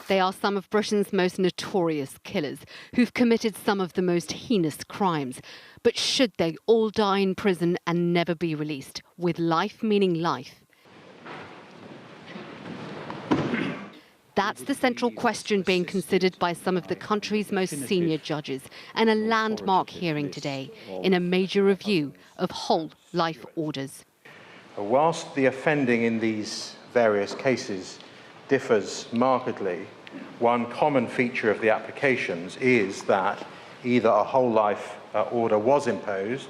They are some of Britain's most notorious killers, who've committed some of the most heinous crimes. But should they all die in prison and never be released, with life meaning life? That's the central question being considered by some of the country's most senior judges in a landmark hearing today in a major review of whole life orders. Whilst the offending in these various cases differs markedly, one common feature of the applications is that either a whole life order was imposed,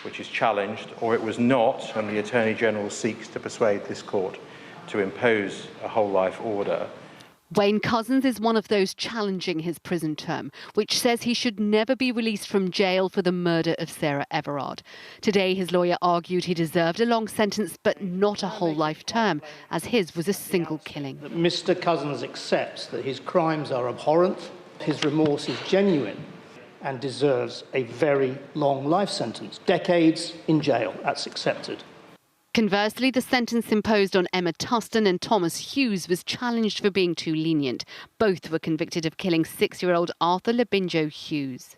which is challenged, or it was not, and the Attorney General seeks to persuade this court to impose a whole life order. Wayne Couzens is one of those challenging his prison term, which says he should never be released from jail for the murder of Sarah Everard. Today, his lawyer argued he deserved a long sentence, but not a whole life term, as his was a single killing. Mr. Couzens accepts that his crimes are abhorrent, his remorse is genuine, and deserves a very long life sentence. Decades in jail, that's accepted. Conversely, the sentence imposed on Emma Tustin and Thomas Hughes was challenged for being too lenient. Both were convicted of killing 6-year-old Arthur Labinjo-Hughes.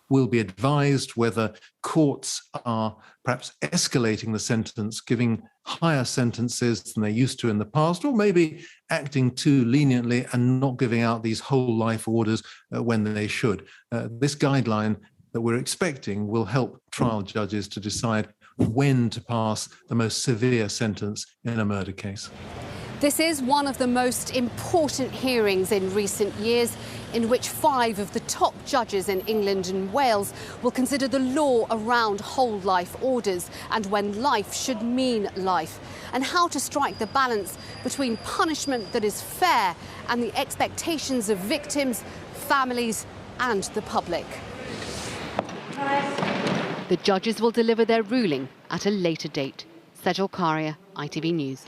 We'll be advised whether courts are perhaps escalating the sentence, giving higher sentences than they used to in the past, or maybe acting too leniently and not giving out these whole life orders when they should. This guideline that we're expecting will help trial judges to decide when to pass the most severe sentence in a murder case. This is one of the most important hearings in recent years, in which 5 of the top judges in England and Wales will consider the law around whole life orders and when life should mean life, and how to strike the balance between punishment that is fair and the expectations of victims, families and the public. The judges will deliver their ruling at a later date. Sejal Karia, ITV News.